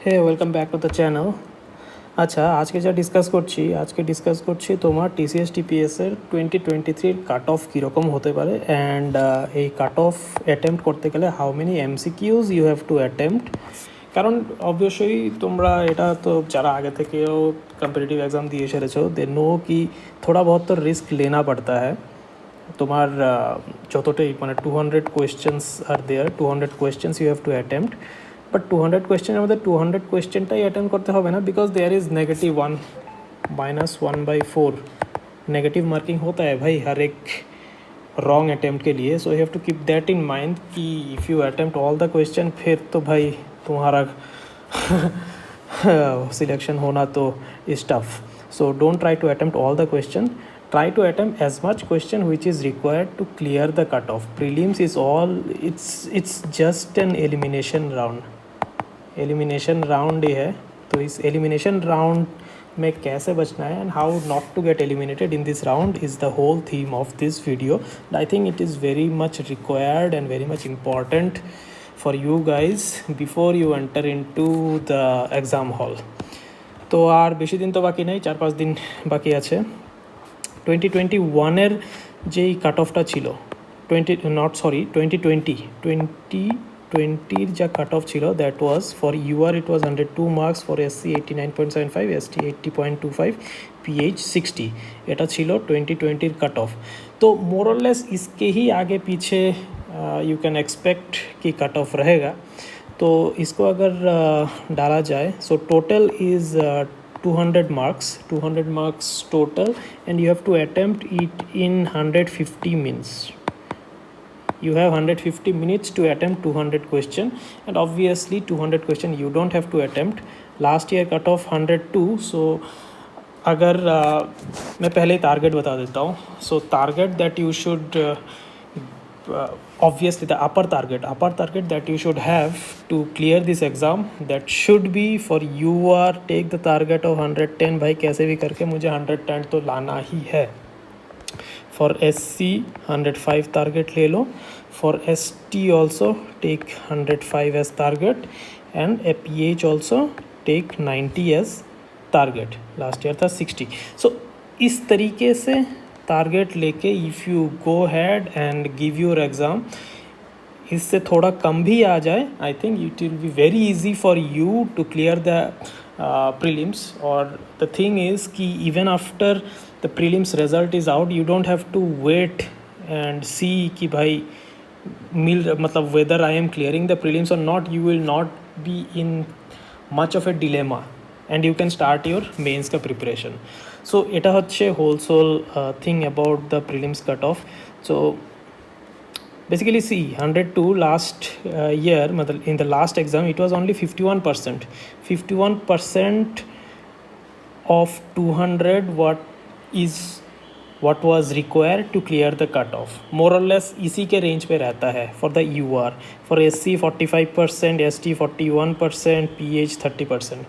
Hey welcome back to the channel. আচ্ছা, আজকে যা ডিসকাস করছি তোমার টিসিএস টিপিএসের 2023 কাট অফ কীরকম হতে পারে, অ্যান্ড এই কাট অফ অ্যাটেম্প্ট করতে গেলে how many MCQs you have to attempt. কারণ অবভিয়াসলি তোমরা এটা তো যারা আগে থেকেও কম্পিটিটিভ एग्ज़ाम दिए সেরেছো, দে নো কি थोड़ा बहुत तो रिस्क लेना पड़ता है। তোমার যতটাই মানে 200 questions are there, 200 questions you have to attempt, but 200 কোয়েশ্চেনের মধ্যে 200 কোয়েশ্চেনটাই অ্যাটেম্প করতে হবে না, because there is -1 -1/4 negative marking होता है भाई हर एक रॉन्ग अटेम्प्ट के लिए। So you have to keep that in mind कि if you attempt all the question फिर तो भाई तुम्हारा सिलेक्शन होना तो is tough. So don't try to attempt all the question, try to attempt as much question which is required to clear the cutoff. Prelims is all, it's just an elimination round ही है। तो इस elimination round में कैसे बचना है and how not to get eliminated in this round is the whole theme of this video. I think it is very much required and very much important for you guys before you enter into the exam hall. তো আর বেশি দিন তো বাকি নেই, 4-5 দিন বাকি আছে। 2021 যেই কাট অফটা ছিল 2020 যা কাট অফ ছিল, that was for UR it was 102 marks, for SC 89.75, ST 80.25, PH 60। এটা ছিল 2020 কাট অফ। तो मोरलेस इसके ही आगे पीछे यू कैन एक्सपेक्ट कि कट ऑफ रहेगा। तो इसको अगर डाला जाए, so total is 200 marks total, and you have to attempt it in 150 minutes. You have 150 minutes to attempt 200 question, and obviously 200 question you don't have to attempt. Last year cut off 102, so अगर मैं पहले ही target बता देता हूँ। सो target that you should obviously the upper target that you should have to clear this exam, that should be for you are take the target of 110। भाई कैसे भी करके मुझे 110 तो लाना ही है। For SC 105 target ले लो, for ST also take 105 as target, and PH also take 90 as target। Last year था 60। सो इस तरीके से टारगेट लेके if you go ahead and give your exam, इससे थोड़ा कम भी आ जाए, I think it will be very easy for you to clear the prelims. और द थिंग इज़ कि even after the prelims result is out, you don't have to wait and see कि भाई मतलब whether I am clearing the prelims और not. You will not be in much of A dilemma and you can start your mains ka preparation. So এটা হচ্ছে হোলসোল thing about the prelims cut off. So basically see 102 last year, मतलब in the last exam it was only 51% of 200 what was required to clear the cut off, more or less इसी के range पे रहता है for the UR। for SC 45%, ST 41%, PH 30%।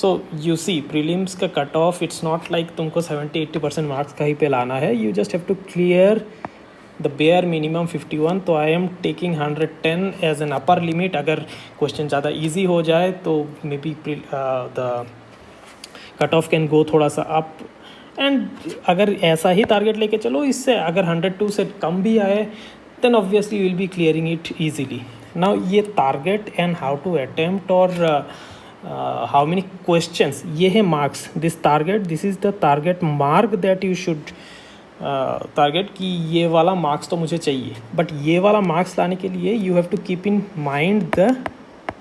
so you see prelims का cut off, it's not like तुमको 70-80% marks कहीं पे लाना है, you just have to clear the bare minimum 51। तो I am taking 110 as an upper limit। अगर question ज़्यादा easy हो जाए तो may be the cut off can go थोड़ा सा up, एंड अगर ऐसा ही टारगेट लेके चलो, इससे अगर 102 से कम भी आए then obviously will be clearing it easily. Now ये target and how to attempt और हाउ मेनी क्वेश्चंस, ये है marks. This target, this is the target mark that you should target कि ये वाला मार्क्स तो मुझे चाहिए। बट ये वाला मार्क्स लाने के लिए you have to keep in mind the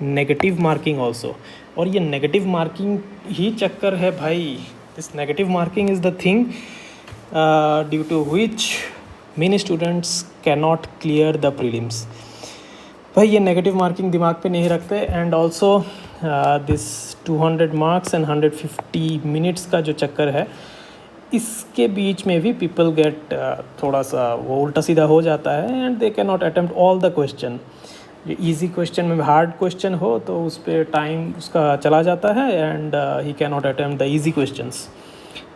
negative marking also. और ये नेगेटिव मार्किंग ही चक्कर है भाई। This negative marking is the thing due to which many students cannot clear the prelims। भाई ये negative marking दिमाग पे नहीं रखते। And also this 200 marks and 150 minutes का जो चक्कर है, इसके बीच में भी people get थोड़ा सा वो उल्टा सीधा हो जाता है, and they cannot attempt all the question। Easy question में हार्ड क्वेश्चन हो तो उस पर टाइम उसका चला जाता है, and he can not attempt the easy questions.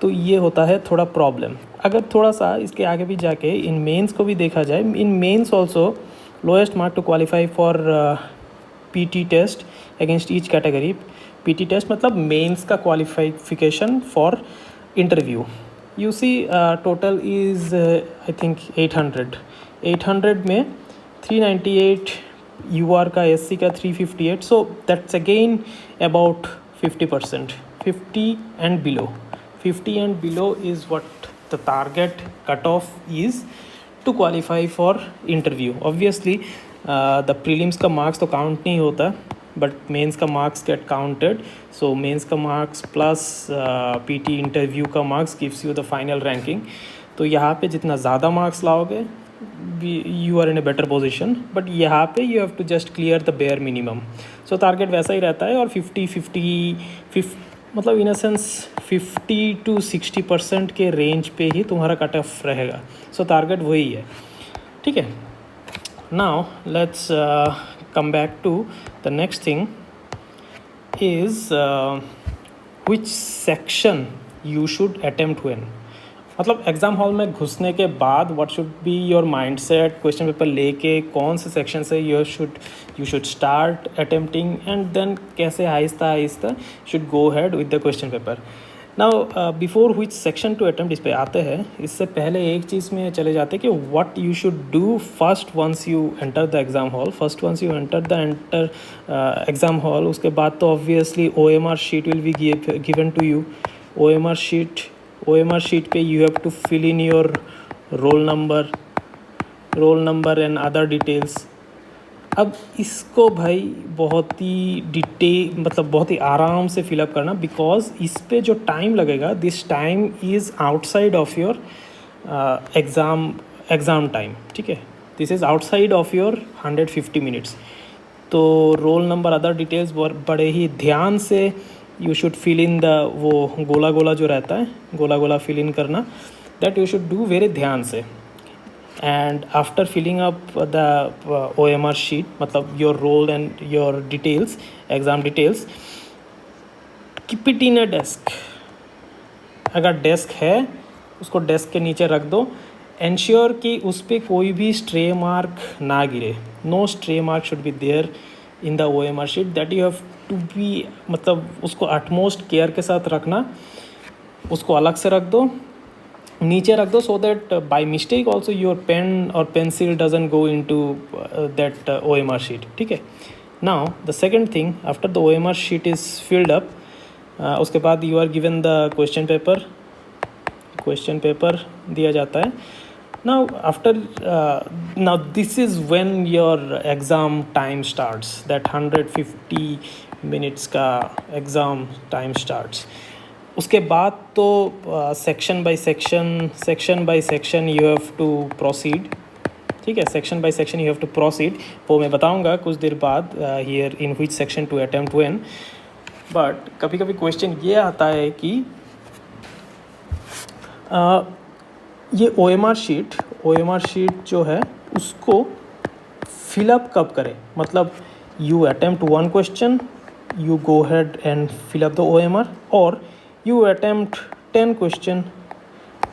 तो ये होता है थोड़ा प्रॉब्लम। अगर थोड़ा सा इसके आगे भी जाके इन मेंस को भी देखा जाए, in mains also lowest mark to qualify for PT test against each category. PT test मतलब मेंस का qualification for interview. You see total is I think 800 में 398 UR का, SC का 358, so that's again about 50%. 50 and below is what the target cutoff is to qualify for interview. Obviously the prelims का marks तो count नहीं होता, but mains का marks get counted. So mains का marks plus PT interview का marks gives you the final ranking. तो यहाँ पे जितना ज़्यादा marks लाओगे you are in a better position, but यहाँ पे you have to just clear the bare minimum. So target वैसा ही रहता है, और 50 मतलब इन अ सेंस 50 to 60% के रेंज पे ही तुम्हारा कट ऑफ रहेगा. सो टारगेट वही है, ठीक है. Now let's come back to the next thing is which section you should attempt when. मतलब एग्ज़ाम हॉल में घुसने के बाद what should be your mind set, question paper लेके कौन से सेक्शन से you should start attempting, and then कैसे आहिस्ता आहिस्ता should go ahead with the question paper. Now before which section to attempt इस पे आते हैं, इससे पहले एक चीज़ में चले जाते हैं कि what you should do first once you enter the exam hall. First once you enter exam hall, उसके बाद तो obviously OMR sheet will be given to you. OMR sheet पे you have to fill in your roll number and other details. अब इसको भाई बहुत ही बहुत ही आराम से फिलअप करना, बिकॉज इस पे जो टाइम लगेगा, this time is outside of your exam time, ठीक है. This is outside of your 150 minutes. तो रोल नंबर अदर डिटेल्स बड़े ही ध्यान से you should fill in the, वो गोला जो रहता है, गोला फिल इन करना, that you should do very ध्यान से. And after filling up the OMR sheet, मतलब your roll and your details, exam details, keep it in a desk. अगर डेस्क है उसको डेस्क के नीचे रख दो. एंश्योर कि उस पर कोई भी स्ट्रे मार्क ना गिरे. No stray mark should be there in the OMR sheet. That you have to be, मतलब उसको अटमोस्ट केयर के साथ रखना. उसको अलग से रख दो, नीचे रख दो, so that by mistake also your pen और pencil doesn't go in to that OMR sheet, ठीक है. Now the second thing, after the OMR sheet is filled up, उसके बाद you are given the question paper दिया जाता है. Now this is when your exam time starts, that 150 minutes का exam time starts. उसके बाद तो section by section you have to proceed, ठीक है. section by section you have to proceed. वो मैं बताऊँगा कुछ देर बाद here in which section to attempt when. but कभी कभी question ये आता है कि ये OMR शीट जो है उसको फिलअप कब करें. मतलब you attempt one question, you go ahead and fill up the OMR, और you attempt 10 question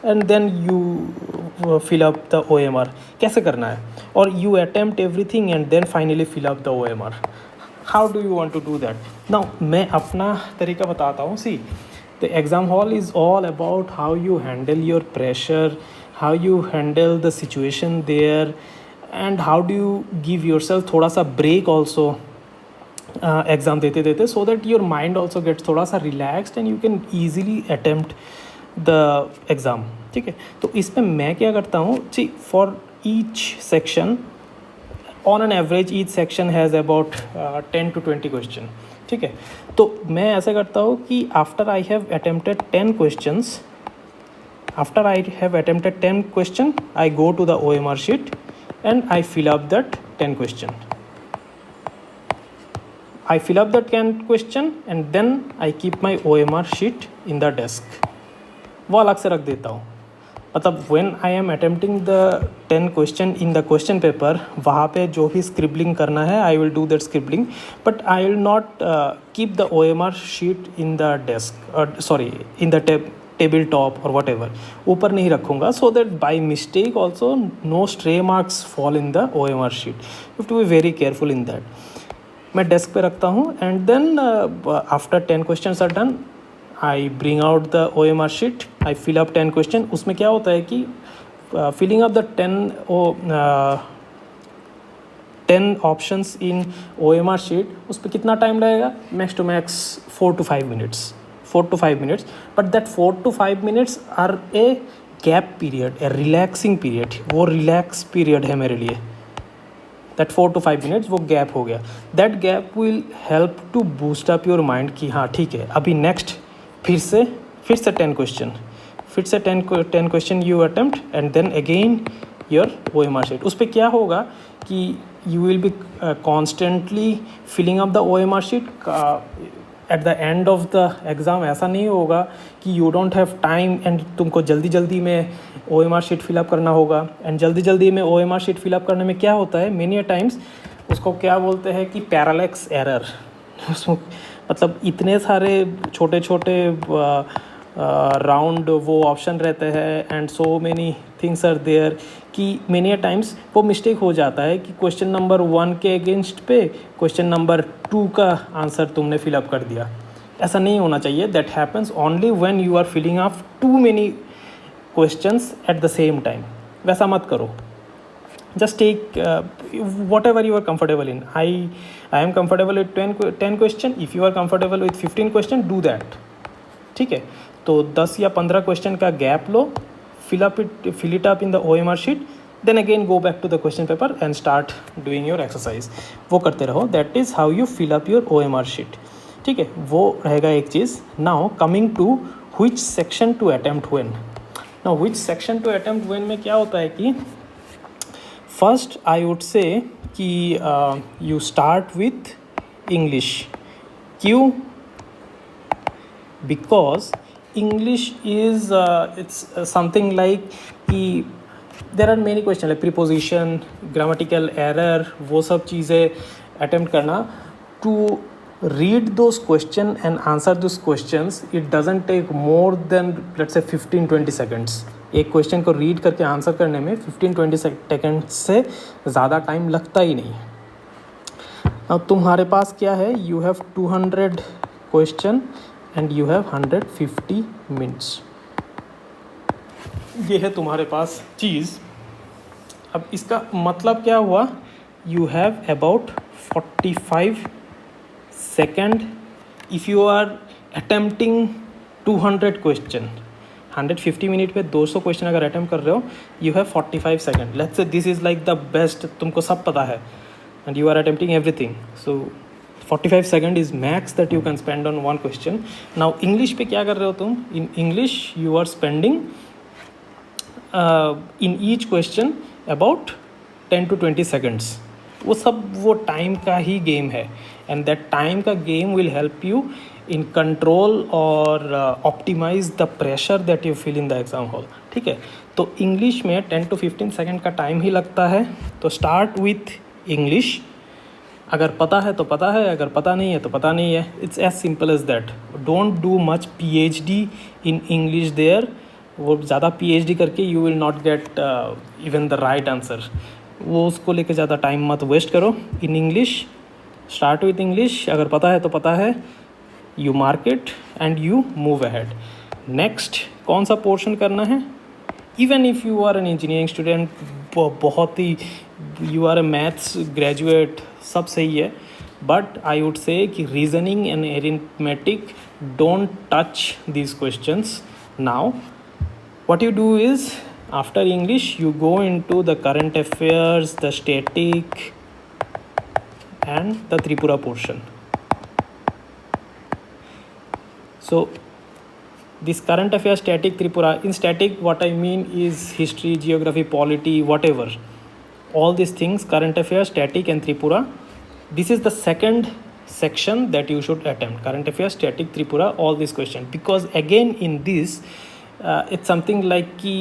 and then you fill up the OMR. कैसे करना है? और you attempt everything and then finally fill up the OMR. How do you want to do that? Now मैं अपना तरीका बताता हूँ. सी, the exam hall is all about how you handle your pressure, how you handle the situation there, and how do you give yourself थोड़ा सा break also exam देते so that your mind also gets थोड़ा सा relaxed and you can easily attempt the exam, ठीक है. तो इसमें मैं क्या करता हूँ, see, for each section on an average each section has about 10 to 20 question, ठीक है. तो मैं ऐसा करता हूँ कि after I have attempted 10 question I go to the OMR sheet and I fill up that 10 question. I fill up that question and then I keep my OMR sheet in the desk. वो अलग से रख देता हूँ. मतलब when I am attempting the 10 question in the question paper, वहाँ पे जो भी scribbling करना है I will do that scribbling, but I will not keep the OMR sheet in the desk, in the table top or whatever. ऊपर नहीं रखूँगा, so that by mistake also no stray marks fall in the OMR sheet. You have to be very careful in that. मैं desk पे रखता हूँ and then after 10 questions are done I bring out the OMR sheet, I fill up 10 question. उसमें क्या होता है कि filling up the 10 options in OMR sheet, उस पर कितना टाइम लगेगा? Max to max 4 to 5 minutes, 4 to 5 minutes. But that 4 to 5 minutes are a gap period, a relaxing period. वो रिलैक्स पीरियड है मेरे लिए। दैट 4 to 5 मिनट्स वो gap हो गया। That gap will help to boost up your mind कि हाँ ठीक है, अभी नेक्स्ट फिर से 10 क्वेश्चन, फिर से 10 question you attempt and then again your OMR sheet. उस पर क्या होगा कि you will be constantly filling up the OMR sheet at the end of the exam. ऐसा नहीं होगा कि you don't have time and तुमको जल्दी जल्दी में OMR शीट फिलअप करना होगा। एंड जल्दी जल्दी में OMR शीट फिलअप करने में क्या होता है, मेनी टाइम्स उसको क्या बोलते हैं कि पैरालैक्स एरर। उसमें मतलब इतने सारे छोटे छोटे राउंड वो ऑप्शन रहते हैं and so many things are there कि मेनी टाइम्स वो मिस्टेक हो जाता है कि क्वेश्चन नंबर 1 के अगेंस्ट पे क्वेश्चन नंबर 2 का आंसर तुमने फिलअप कर दिया। ऐसा नहीं होना चाहिए। That happens only when you are filling up too many questions at the same time. वैसा मत करो। just take whatever you are comfortable in. I am comfortable with 10 question. If you are comfortable with 15 question, do that. ठीक है, तो 10 या 15 question का gap low, fill it up in the OMR sheet, then again go back to the question paper and start doing your exercise. वो करते रहो. That is how you fill up your OMR sheet. ठीक है, वो रहेगा एक चीज़. Now coming to which section to attempt when. Now which section to attempt when में क्या होता है कि first I would say कि you start with English. क्यों? Because English is it's something like कि there are many questions like preposition, grammatical error, वो सब चीज़ें attempt करना. To read those questions and answer those questions, it doesn't take more than let's say 15-20 seconds. एक question को read करके answer करने में 15-20 सेकेंड से ज़्यादा टाइम लगता ही नहीं. अब तुम्हारे पास क्या है, you have 200 question and you have 150 minutes. ये है तुम्हारे पास चीज़. अब इसका मतलब क्या हुआ, you have about 45 second if you are attempting 200 question. 150 minute पे 200 क्वेश्चन अगर अटेम्प्ट कर रहे हो, you have 45 second. Let's say this is like the best, तुमको सब पता है and you are attempting everything. So 45 second is max that you can spend on one question. Now English पे क्या कर रहे हो तुम, in English you are spending in each question about 10 to 20 seconds. वो सब वो टाइम का ही गेम है एंड दैट टाइम का game will help you in control और optimise the pressure that you feel in the exam hall. ठीक है, तो इंग्लिश में 10 to 15 सेकेंड का टाइम ही लगता है. तो स्टार्ट विथ इंग्लिश. अगर पता है तो पता है, अगर पता नहीं है तो पता नहीं है. It's as simple as that. Don't do much PhD in English there. वो ज़्यादा PhD करके you will not get even the right answer. वो उसको लेके ज़्यादा टाइम मत वेस्ट करो. In English start with English. अगर पता है तो पता है, you mark it and you move ahead. Next कौन सा पोर्शन करना है, even if you are an engineering student, बहुत ही you R A maths graduate, सब सही है. बट आई वुड से कि reasoning and arithmetic don't touch these questions. Now what you do is, after English you go into the current affairs, the static and the Tripura portion. So this current affairs, static, Tripura. In static what I mean is history, geography, polity, whatever, all these things, current affairs, static and Tripura. This is the second section that you should attempt, current affairs, static, Tripura, all these questions. Because again in this it's something like कि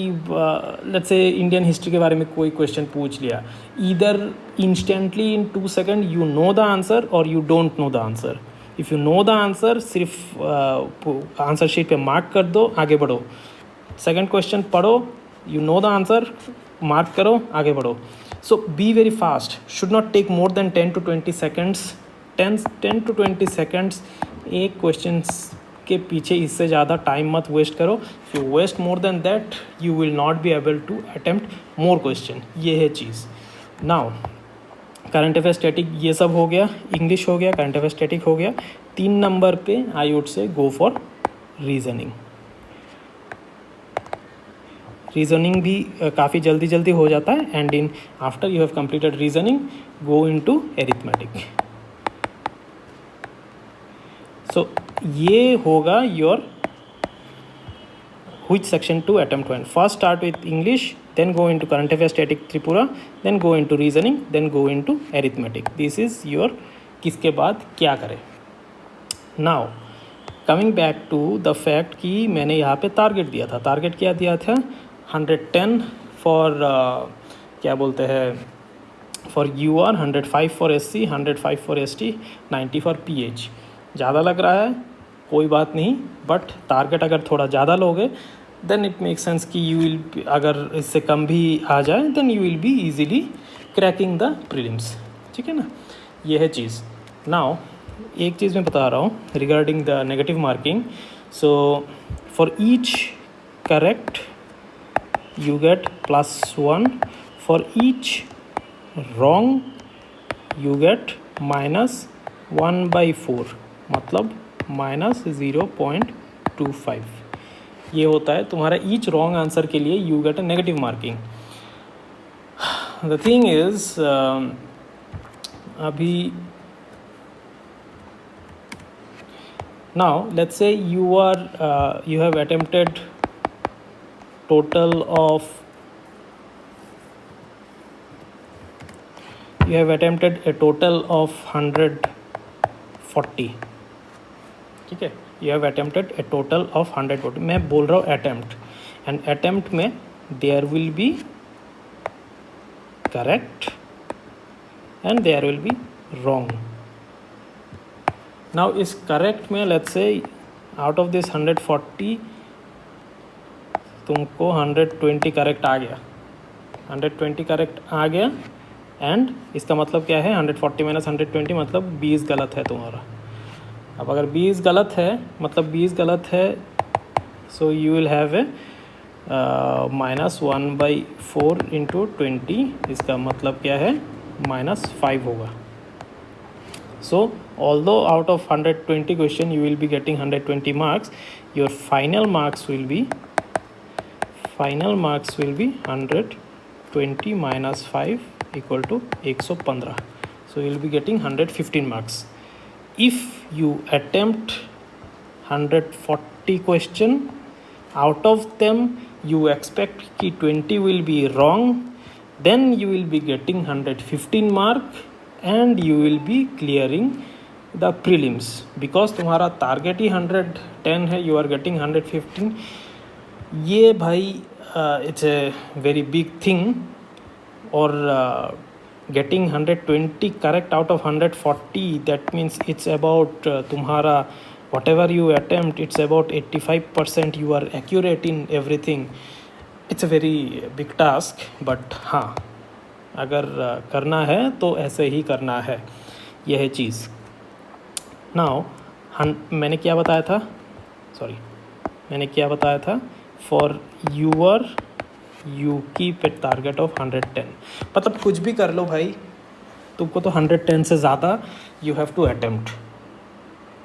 let's say Indian history के बारे में कोई क्वेश्चन पूछ लिया, either instantly in 2 second you know the answer और you don't know the answer. If you know the answer, सिर्फ आंसर शीट पे मार्क कर दो, आगे बढ़ो. सेकेंड क्वेश्चन पढ़ो, you know the answer, mark करो, आगे बढ़ो. So be very fast. Should not take more than 10 to 20 seconds 10 to 20 seconds एक क्वेश्चंस के पीछे, इससे ज़्यादा टाइम मत वेस्ट करो. If you waste more than that you will not be able to attempt more question. ये है चीज़. नाउ करंट अफेयर स्टैटिक ये सब हो गया, इंग्लिश हो गया, करंट अफेयर स्टैटिक हो गया. 3 नंबर पे I would say go for reasoning. Reasoning भी काफ़ी जल्दी जल्दी हो जाता है. And in after you have completed reasoning go into arithmetic. So ये होगा your which section to attempt when. First start with English, then go into current affairs static Tripura, then go into reasoning, then go into arithmetic. This is your किसके बाद क्या करें. Now coming back to the fact कि मैंने यहाँ पे target दिया था. टारगेट क्या दिया था? 110 फॉर क्या बोलते हैं for UR, 105 for SC, 105 for ST, 90 for PH. ज़्यादा लग रहा है, कोई बात नहीं, बट टारगेट अगर थोड़ा ज़्यादा लोगे देन इट मेक सेंस कि यू विल, अगर इससे कम भी आ जाए then you will be easily cracking the prelims. ठीक है ना, ये है चीज़. नाउ एक चीज़ मैं बता रहा हूँ regarding the negative marking. So for each correct you get +1, for each wrong you get -1/4, मतलब -0.25. ये होता है तुम्हारा ईच रॉन्ग आंसर के लिए you get a negative marking. The thing is अभी now let's say you have attempted total of you have attempted a total of 140. ठीक है, you have attempted a total of 140. मैं बोल रहा हूँ attempt, and attempt में there will be correct and there will be wrong. now इस correct में let's say out of this 140 तुमको 120 करेक्ट आ गया. 120 करेक्ट आ गया एंड इसका मतलब क्या है? 140 - 120 मतलब 20 गलत है तुम्हारा. अब अगर 20 गलत है मतलब 20 गलत है, so you will have a -1/4 × 20. इसका मतलब क्या है? -5 होगा. सो although out of 120 question you will be getting 120 marks, your final marks will be 120 - 5 = 115. So you will be getting 115 marks. If you attempt 140 question, out of them you expect कि 20 will be wrong, then you will be getting 115 mark and you will be clearing the prelims. Because तुम्हारा target ही 110 है, you are getting 115. ये भाई it's a very big thing. और getting 120 correct out of 140, that means it's about तुम्हारा whatever you attempt, it's about 85% you are accurate in everything. It's a very big task, but हाँ अगर करना है तो ऐसे ही करना है. यह है चीज़. नाउ मैंने क्या बताया था? For UR you keep a target of 110. मतलब कुछ भी कर लो भाई, तुमको तो 110 से ज़्यादा you have to attempt,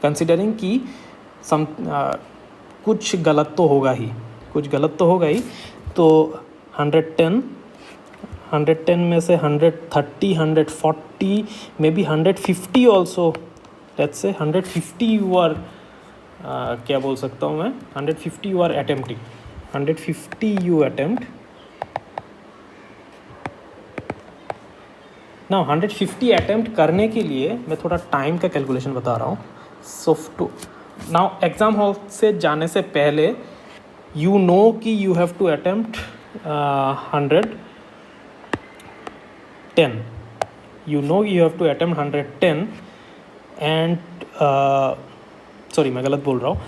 considering कि कुछ गलत तो होगा ही. तो 110 में से 130, 140, may be 150 also. Let's say 150 you are क्या बोल सकता हूँ मैं, 150 you are attempting. 150 you attempt. now 150 attempt करने के लिए मैं थोड़ा टाइम का कैलकुलेशन बता रहा हूँ. सो नाउ एग्ज़ाम हॉल से जाने से पहले यू नो कि you have to attempt 110. You know you have to attempt 110 and sorry मैं गलत बोल रहा हूँ.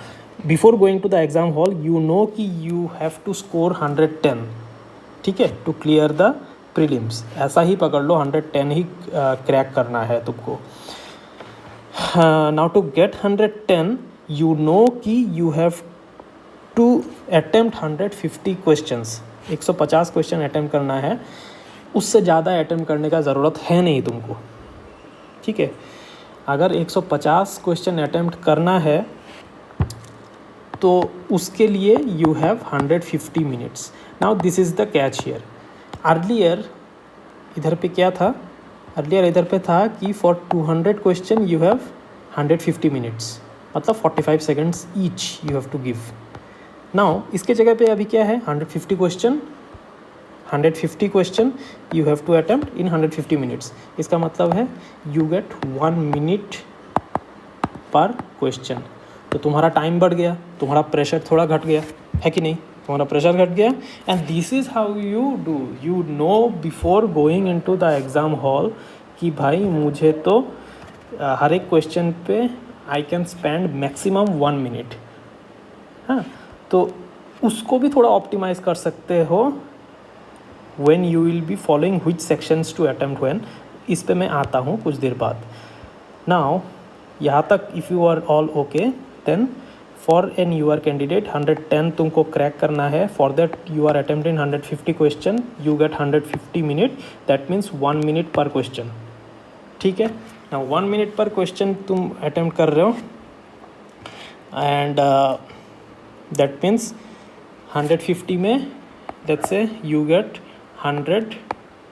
Before going to the exam hall you know कि यू हैव टू स्कोर 110. ठीक है, टू क्लियर द प्रीलिम्स. ऐसा ही पकड़ लो, 110 ही क्रैक करना है तुमको. Now to get 110 you know कि you have to attempt 150 questions, 150 question attempt करना है, उससे ज़्यादा अटेम्प्ट करने का ज़रूरत है नहीं तुमको, ठीक है। अगर 150 क्वेश्चन अटेम्प्ट करना है तो उसके लिए you have 150 minutes. Now this is the catch here. Earlier इधर पे क्या था, अर्लियर इधर पे था कि for 200 question you have 150 minutes, मतलब 45 seconds each you have to give. Now इसके जगह पे अभी क्या है, 150 question you have to attempt in 150 minutes. इसका मतलब है you get 1 minute per question. तो तुम्हारा टाइम बढ़ गया, तुम्हारा प्रेशर थोड़ा घट गया, है कि नहीं, तुम्हारा प्रेशर घट गया। And this is how you do, you know before going into the exam hall कि भाई मुझे तो हर एक क्वेश्चन पे I can spend maximum 1 minute. हाँ, तो उसको भी थोड़ा ऑप्टिमाइज कर सकते हो when you will be following which sections to attempt when। इस पे मैं आता हूँ कुछ देर बाद। now यहाँ तक if you are all okay then for an UR candidate 110 तुमको क्रैक करना है। for that you are attempting 150 question, you get 150 minute, that means 1 minute per question, ठीक है। now 1 minute per question तुम attempt कर रहे हो and that means 150 में let's say you get 100,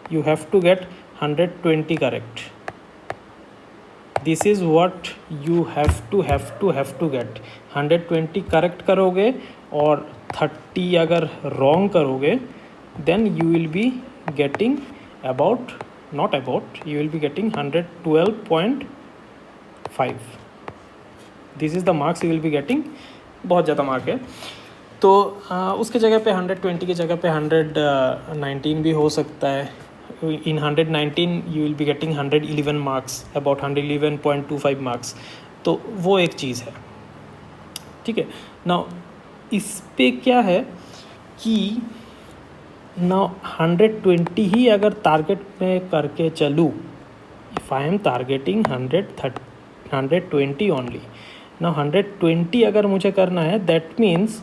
you have to get 120 correct। this is what you have to get। 120 correct करोगे और 30 अगर रॉन्ग करोगे then you will be getting about, not about, you will be getting 112.5। this is the marks you will be getting। बहुत ज़्यादा mark है। तो उसके जगह पे 120 की जगह पे 119 भी हो सकता है। इन 119 you will be getting 111 marks, about 111.25 marks. तो वो एक चीज़ है, ठीक है। नाउ इस पे क्या है कि नाउ 120 ही अगर टारगेट में करके चलूँ, if I am targeting 120 only, now 120 अगर मुझे करना है दैट मीन्स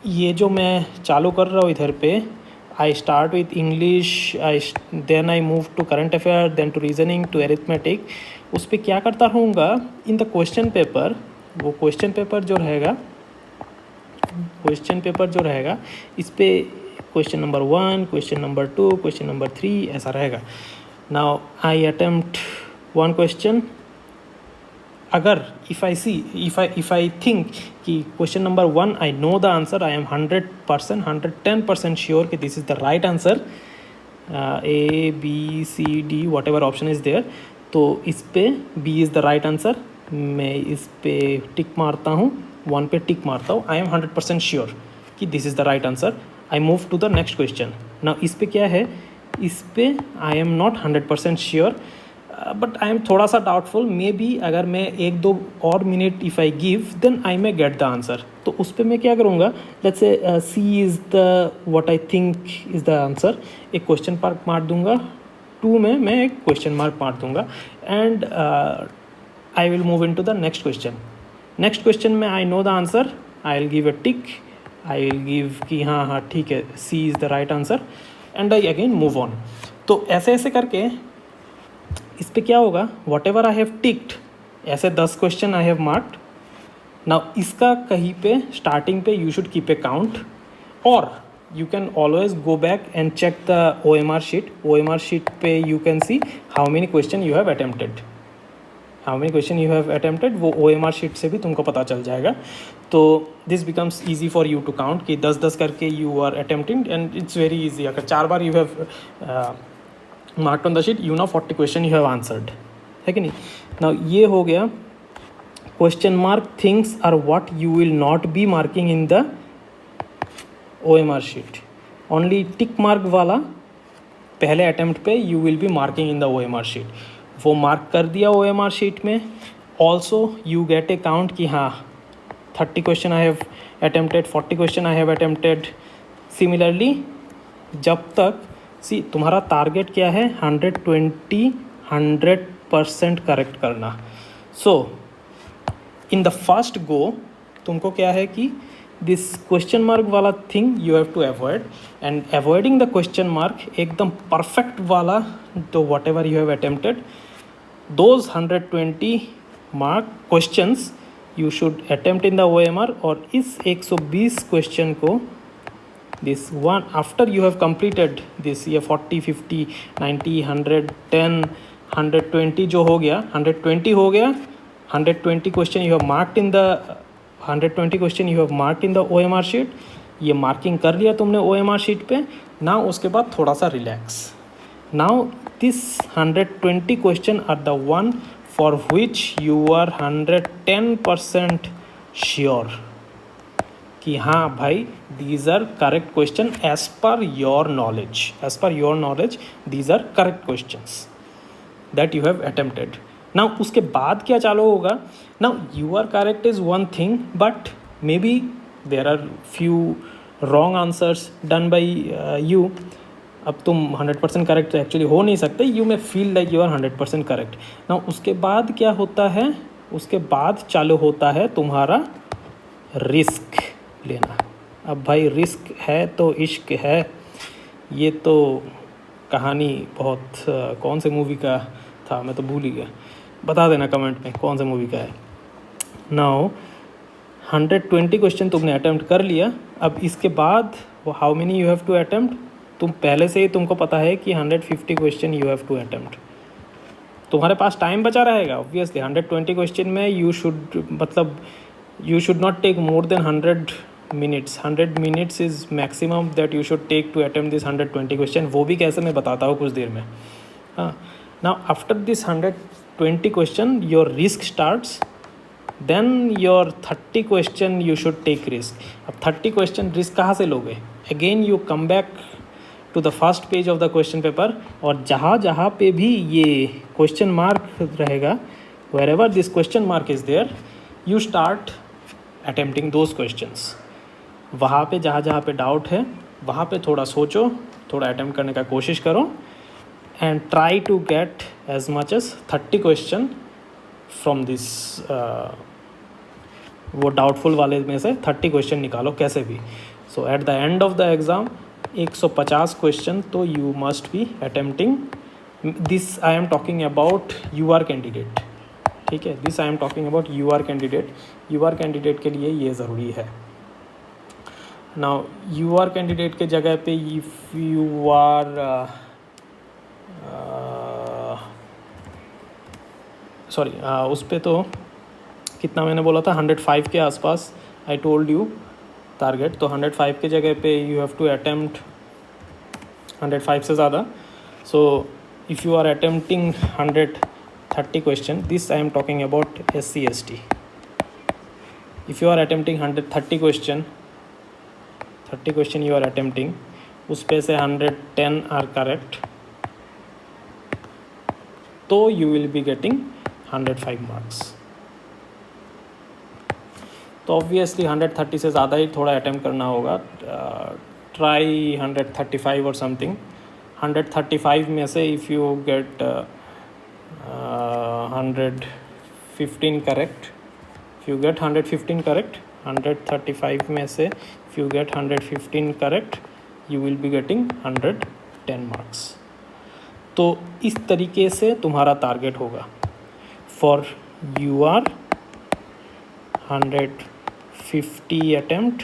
ये जो मैं चालू कर रहा हूँ इधर पे, I start with English, then I move to current affair, then to reasoning, to arithmetic. उस पर क्या करता रहूँगा इन द क्वेश्चन पेपर। वो क्वेश्चन पेपर जो रहेगा इस पे question number 1, question number 2, question number 3 ऐसा रहेगा। Now I attempt 1 question. अगर इफ़ आई थिंक कि question number 1 I know the answer, I am 100%, 110% sure कि this is the right answer, A B C D whatever option is there, तो इस पे B is the right answer. मैं इस पे tick मारता हूँ, 1 पे टिक मारता हूँ, आई एम 100% श्योर कि this is the right answer. I move to the next question. Now इस पे क्या है, इस पे I am not 100% sure but I am थोड़ा सा डाउटफुल, मे बी अगर मैं 1-2 और minute if I give then I may get the answer. तो उस पर मैं क्या करूँगा, let's say see is the what I think is the answer, एक क्वेश्चन मार्क मार दूंगा, 2 में मैं एक क्वेश्चन मार्क मार दूंगा and I will move in to the next question. Next question में I know the answer, I will give a tick, I will give कि हाँ ठीक है C is the right answer and I again move on. तो ऐसे ऐसे करके इस पे क्या होगा, whatever I have ticked, ऐसे 10 question I have marked. Now इसका कहीं पे स्टार्टिंग पे you should keep a count, और you can always go back and check the OMR sheet. OMR sheet पे you can see how many question you have attempted, वो OMR sheet से भी तुमको पता चल जाएगा। तो this becomes easy for you to count कि 10-10 करके you are attempting and it's very easy. अगर 4 बार you have marked on the sheet, you know 40 question you have answered, है कि नहीं। नाउ ये हो गया question mark things are what you will not be marking in the OMR sheet. Only tick mark वाला पहले अटेम्प्ट पे you will be marking in the OMR sheet. वो मार्क कर दिया OMR शीट में। Also you get a count कि हाँ 30 question I have attempted, 40 question I have attempted. Similarly जब तक तुम्हारा टारगेट क्या है, 120, 100 100% करेक्ट करना। सो इन द फर्स्ट गो तुमको क्या है कि दिस क्वेश्चन मार्क वाला thing you have to avoid, and avoiding the question mark एकदम परफेक्ट वाला, तो whatever you have attempted those 120 mark questions you should attempt in the OMR। और इस 120 क्वेश्चन को this one after you have completed this, ये 40 50 90 110 120 जो हो गया 120 हो गया, 120 question you have marked in the 120 question you have marked in the OMR sheet. ये मार्किंग कर लिया तुमने OMR शीट पे। नाउ उसके बाद थोड़ा सा relax. Now this 120 question are the one for which you are 110% sure कि हाँ भाई these are correct question as per your knowledge these are correct questions that you have attempted. Now उसके बाद क्या चालू होगा, now you are correct is one thing, but maybe there are few wrong answers done by you. अब तुम 100% correct actually हो नहीं सकते, you may feel like you are 100% correct. Now उसके बाद क्या होता है, उसके बाद चालू होता है तुम्हारा रिस्क लेना। अब भाई रिस्क है तो इश्क है, ये तो कहानी बहुत कौन से मूवी का था मैं तो भूल ही गया, बता देना कमेंट में कौन से मूवी का है। नाउ 120 क्वेश्चन तुमने अटेम्प्ट कर लिया। अब इसके बाद how many you have to attempt, तुम पहले से ही तुमको पता है कि 150 question you have to attempt. तुम्हारे पास टाइम बचा रहेगा ऑब्वियसली 120 क्वेश्चन में। You should not take more than 100 minutes। 100 minutes is maximum that you should take to attempt this 120 question. वो भी कैसे मैं बताता हूँ कुछ देर में। हाँ, now after this 120 question your risk starts, then your 30 question you should take risk. अब 30 क्वेश्चन रिस्क कहाँ से लोगे, again you come back to the first page of the question paper, और जहाँ जहाँ पे भी ये क्वेश्चन मार्क रहेगा, wherever this question mark is there, you start attempting those questions. वहाँ पे जहाँ जहाँ पे डाउट है वहाँ पे थोड़ा सोचो, थोड़ा अटेम्प्ट करने का कोशिश करो, and try to get as much as 30 question from this. वो डाउटफुल वाले में से 30 क्वेश्चन निकालो कैसे भी। So at the end of the exam 150 question तो you must be attempting this. I am talking about UR candidate, ठीक है, this I am talking about UR candidate. UR candidate के लिए ये ज़रूरी है। नाउ UR कैंडिडेट के जगह पे इफ़ यू आर सॉरी उस पर तो कितना मैंने बोला था 105 के आसपास आई टोल्ड यू टारगेट, तो 105 के जगह पे यू हैव टू अटेम्प्ट 105 से ज़्यादा। So if you are attempting 130 question, this I am talking about SC ST। If you are attempting 130 question, 30 question you are attempting, उस पे से 110 आर करेक्ट, तो you will be getting 105 marks. तो obviously 130 से ज़्यादा ही थोड़ा अटेम्प्ट करना होगा। ट्राई 135 और समथिंग। 135 में से if you get 115 correct, if you get 115 correct, 135 में से if you get 115 correct, you will be getting 110 marks. तो इस तरीके से तुम्हारा टारगेट होगा फॉर UR 150 अटेम्प्ट,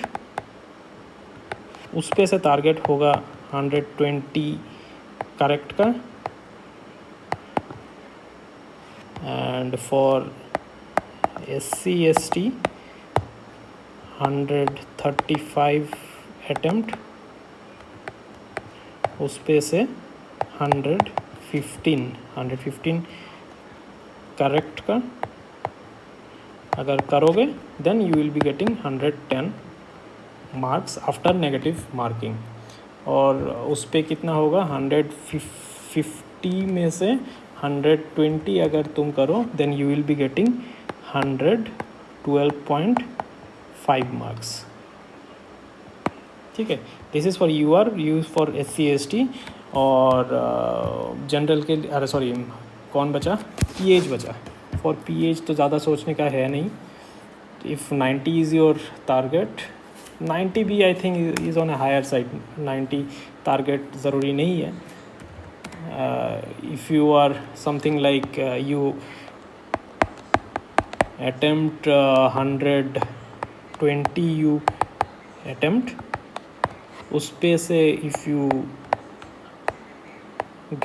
उस पे से टारगेट होगा 120 करेक्ट का, and for SC ST 135 attempt, उस पे से 115 करेक्ट का अगर करोगे, then you will be getting 110 marks after negative marking. और उस पे कितना होगा 150 में से 120 अगर तुम करो, then you will be getting 112.5 marks. ठीक है, this is for UR, you for SC ST। और जनरल के, अरे सॉरी, कौन बचा, पीएच बचा। फॉर पीएच तो ज़्यादा सोचने का है नहीं। इफ़ 90 इज़ योर टारगेट, 90 भी I think is on a higher side, 90 target ज़रूरी नहीं है। If you are something like you attempt 120 you attempt, उस पे से if you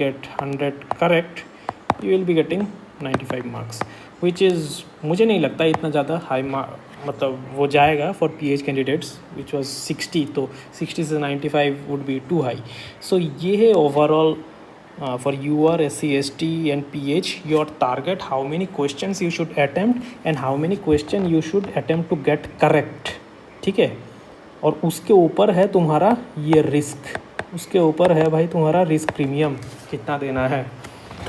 get 100 correct you will be getting 95 marks, which is मुझे नहीं लगता इतना ज़्यादा हाई मतलब वो जाएगा for pH candidates which was 60, तो 60 से 95 वुड बी टू हाई। सो ये है overall for UR, SC, ST and PH your target, how many questions you should attempt and how many question you should attempt to get correct, ठीक है। और उसके ऊपर है तुम्हारा ये रिस्क, उसके ऊपर है भाई तुम्हारा रिस्क प्रीमियम कितना देना है।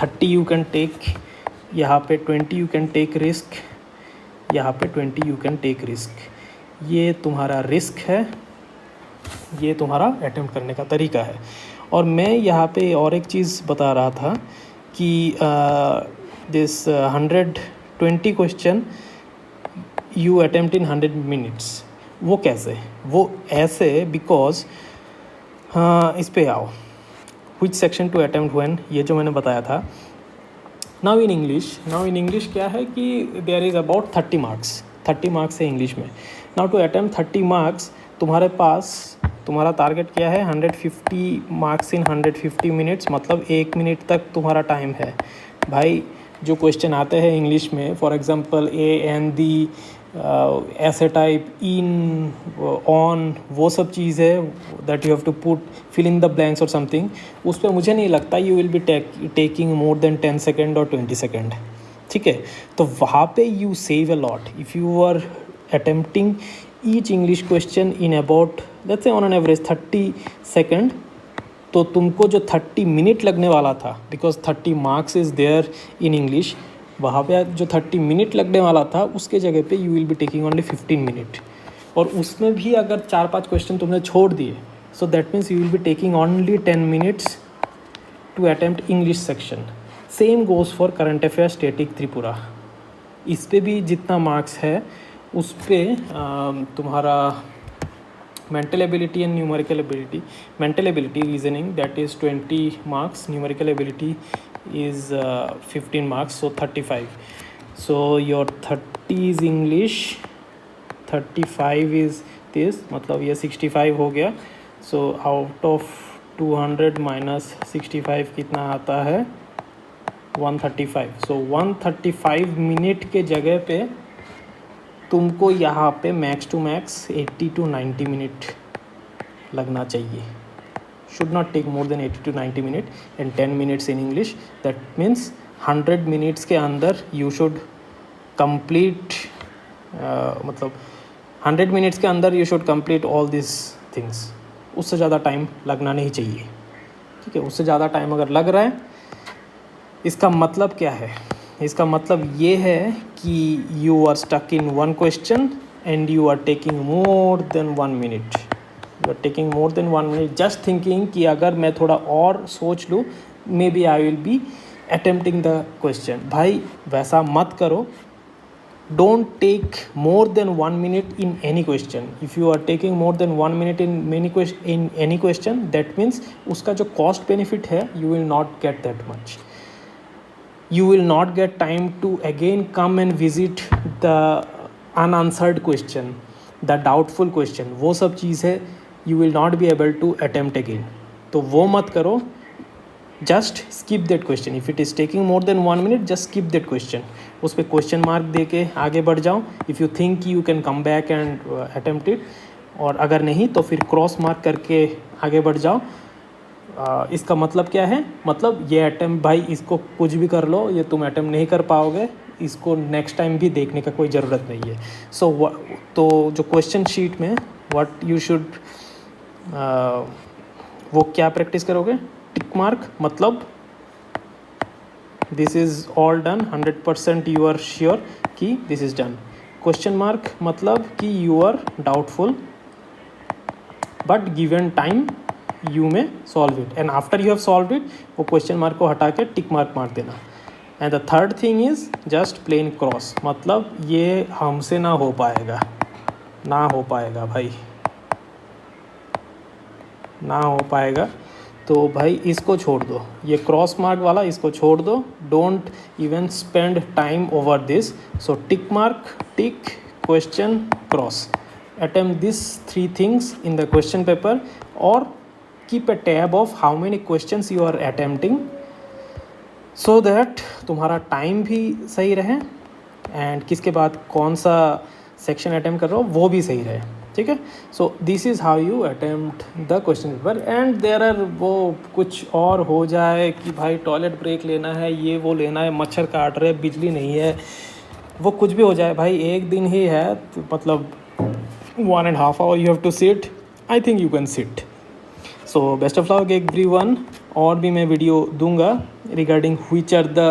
30 यू कैन टेक, यहाँ पे 20 यू कैन टेक रिस्क, यहाँ पे 20 यू कैन टेक रिस्क। ये तुम्हारा रिस्क है, ये तुम्हारा अटेम्प्ट करने का तरीका है। और मैं यहाँ पे और एक चीज़ बता रहा था कि this 120 question you attempt in 100 minutes, वो कैसे, वो ऐसे बिकॉज इस पे आओ, which section to attempt when, ये जो मैंने बताया था। नाउ इन इंग्लिश क्या है कि देयर इज़ अबाउट 30 मार्क्स है इंग्लिश में। नाउ टू अटेम्प्ट 30 मार्क्स तुम्हारे पास, तुम्हारा टारगेट क्या है 150 मार्क्स इन 150 मिनट्स, मतलब 1 मिनट तक तुम्हारा टाइम है भाई। जो क्वेश्चन आते हैं इंग्लिश में, for example a and the, ऐसे टाइप, इन, ऑन, वो सब चीज़ है that you have to put fill in the blanks और समथिंग, उस पर मुझे नहीं लगता you will be taking more than 10 second और 20 सेकेंड, ठीक है। तो वहाँ पे you save a lot if you are attempting each English question in about let's say on an average 30 second. तो तुमको जो 30 मिनट लगने वाला था, because 30 marks is there in English, वहाँ पे जो 30 मिनट लगने वाला था उसके जगह पे you will be taking only 15 minute. और उसमें भी अगर 4-5 क्वेश्चन तुमने छोड़ दिए, so that means you will be taking only 10 minutes to attempt English section. Same goes for current affair static Tripura, इस पर भी जितना मार्क्स है उस पर तुम्हारा mental ability and numerical ability, mental ability reasoning that is 20 marks, numerical ability is 15 marks, so 35. So your 30 is English, 35 is this, मतलब ये 65 हो गया। so out of 200 minus 65 कितना आता है 135। so 135 मिनट के जगह पे तुमको यहाँ पे max to max 80 to 90 minute लगना चाहिए। Should not take more than 80 to 90 minute and 10 minutes in English, that means 100 minutes के अंदर यू शुड कंप्लीट, मतलब 100 मिनट्स के अंदर you should complete all this things. उससे ज़्यादा टाइम लगना नहीं चाहिए, ठीक है। उससे ज़्यादा टाइम अगर लग रहा है, इसका मतलब क्या है, इसका मतलब ये है कि you are stuck in one question and you are taking more than 1 minute, you are taking more than 1 minute just thinking कि अगर मैं थोड़ा और सोच लूँ maybe I will be attempting the question. भाई वैसा मत करो, don't take more than 1 minute in any question. If you are taking more than 1 minute in any question that means उसका जो कॉस्ट बेनिफिट है you will not get that much. You will not get time to again come and visit the unanswered question, the doubtful question, वो सब चीज़ है you will not be able to attempt again। तो वो मत करो, just skip that question। if it is taking more than 1 minute just skip that question, उस पर क्वेश्चन मार्क दे के आगे बढ़ जाओ। if you think you can come back and attempt it, और अगर नहीं तो फिर क्रॉस मार्क करके आगे बढ़ जाओ। इसका मतलब क्या है, मतलब ये अटैम्प्ट भाई इसको कुछ भी कर लो, ये तुम अटैम्प्ट नहीं कर पाओगे, इसको नेक्स्ट टाइम भी देखने का कोई ज़रूरत नहीं है। तो जो क्वेश्चन शीट में व्हाट यू शुड, वो क्या प्रैक्टिस करोगे, टिक मार्क, मतलब this is all done, 100% you are sure कि this is done. Question mark मतलब कि you are doubtful but given time you में solve it, and after you have solved it वो question mark को हटा के tick mark मार देना। And the third thing is just plain cross, मतलब ये हमसे ना हो पाएगा, ना हो पाएगा भाई, ना हो पाएगा। तो भाई इसको छोड़ दो, ये क्रॉस मार्क वाला इसको छोड़ दो, don't even spend time over this. So tick mark, tick, question, cross, attempt these three things in the question paper or keep a tab of how many questions you are attempting so that तुम्हारा time भी सही रहे and किसके बाद कौन सा section attempt कर रहे हो वो भी सही रहे, ठीक है। So this is how you attempt the question paper. And there are, वो कुछ और हो जाए कि भाई टॉयलेट ब्रेक लेना है, ये वो लेना है, मच्छर काट रहे, बिजली नहीं है, वो कुछ भी हो जाए भाई, एक दिन ही है तो मतलब 1.5 hour you have to sit, I think you can sit. So best of luck everyone। और भी मैं वीडियो दूंगा regarding which are the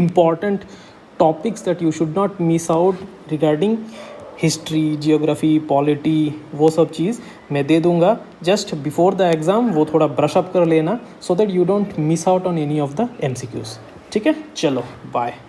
important topics that you should not miss out regarding history, geography, polity, वो सब चीज़ मैं दे दूंगा just before the exam. वो थोड़ा ब्रश अप कर लेना so that you don't miss out on any of the MCQs, ठीक है। चलो बाय।